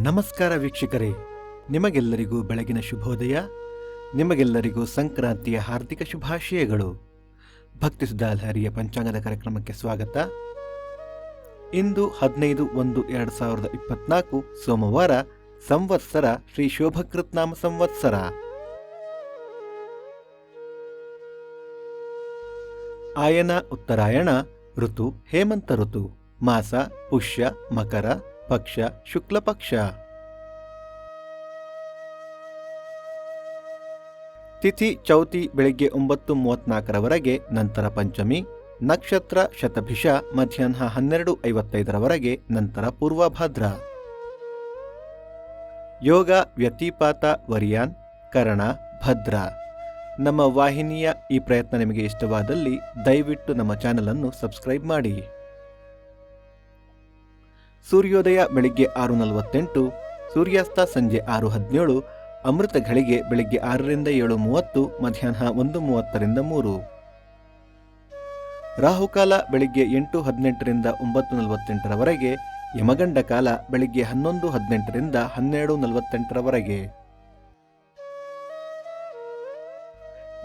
ನಮಸ್ಕಾರ ವೀಕ್ಷಕರೇ, ನಿಮಗೆಲ್ಲರಿಗೂ ಬೆಳಗಿನ ಶುಭೋದಯ. ನಿಮಗೆಲ್ಲರಿಗೂ ಸಂಕ್ರಾಂತಿಯ ಹಾರ್ದಿಕ ಶುಭಾಶಯಗಳು. ಭಕ್ತಿ ಸುಧಾಲಹರಿಯ ಪಂಚಾಂಗದ ಕಾರ್ಯಕ್ರಮಕ್ಕೆ ಸ್ವಾಗತ. ಇಂದು 15/1/2024 ಸೋಮವಾರ, ಸಂವತ್ಸರ ಶ್ರೀ ಶೋಭಕೃತ್ ನಾಮ ಸಂವತ್ಸರ. ಆಯನ ಉತ್ತರಾಯಣ, ಋತು ಹೇಮಂತ ಋತು, ಮಾಸ ಪುಷ್ಯ ಮಕರ, ಪಕ್ಷ ಶುಕ್ಲ ಪಕ್ಷ. ತಿಥಿ ಚೌತಿ ಬೆಳಿಗ್ಗೆ 9:34 ನಂತರ ಪಂಚಮಿ. ನಕ್ಷತ್ರ ಶತಭಿಷ ಮಧ್ಯಾಹ್ನ 12:55 ನಂತರ ಪೂರ್ವಭಾದ್ರ. ಯೋಗ ವ್ಯತಿಪಾತ ವರ್ಯಾನ್, ಕರಣ ಭದ್ರ. ನಮ್ಮ ವಾಹಿನಿಯ ಈ ಪ್ರಯತ್ನ ನಿಮಗೆ ಇಷ್ಟವಾದಲ್ಲಿ ದಯವಿಟ್ಟು ನಮ್ಮ ಚಾನೆಲ್ ಅನ್ನು ಸಬ್ಸ್ಕ್ರೈಬ್ ಮಾಡಿ. ಸೂರ್ಯೋದಯ ಬೆಳಿಗ್ಗೆ 6:48, ಸೂರ್ಯಾಸ್ತ ಸಂಜೆ 6:17, ಅಮೃತ ಘಳಿಗೆ ಬೆಳಿಗ್ಗೆ 6ರಿಂದ 7:30, ಮಧ್ಯಾಹ್ನ 1:30ರಿಂದ 3. ರಾಹುಕಾಲ ಬೆಳಿಗ್ಗೆ 8:18ರಿಂದ 9:48, ಯಮಗಂಡ ಕಾಲ ಬೆಳಿಗ್ಗೆ 11:18ರಿಂದ 12:48.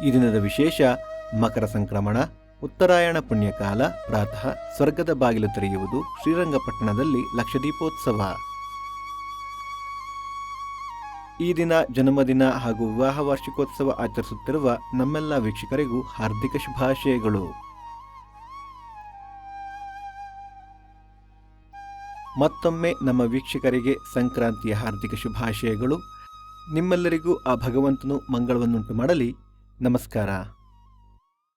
ಈ ದಿನದ ವಿಶೇಷ: ಮಕರ ಸಂಕ್ರಮಣ, ಉತ್ತರಾಯಣ ಪುಣ್ಯಕಾಲ, ಪ್ರಾತಃ ಸ್ವರ್ಗದ ಬಾಗಿಲು ತೆರೆಯುವುದು, ಶ್ರೀರಂಗಪಟ್ಟಣದಲ್ಲಿ ಲಕ್ಷದೀಪೋತ್ಸವ. ಈ ದಿನ ಜನ್ಮದಿನ ಹಾಗೂ ವಿವಾಹ ವಾರ್ಷಿಕೋತ್ಸವ ಆಚರಿಸುತ್ತಿರುವ ನಮ್ಮೆಲ್ಲ ವೀಕ್ಷಕರಿಗೂ ಹಾರ್ದಿಕ ಶುಭಾಶಯಗಳು. ಮತ್ತೊಮ್ಮೆ ನಮ್ಮ ವೀಕ್ಷಕರಿಗೆ ಸಂಕ್ರಾಂತಿಯ ಹಾರ್ದಿಕ ಶುಭಾಶಯಗಳು. ನಿಮ್ಮೆಲ್ಲರಿಗೂ ಆ ಭಗವಂತನು ಮಂಗಳವನ್ನುಂಟು ಮಾಡಲಿ. ನಮಸ್ಕಾರ.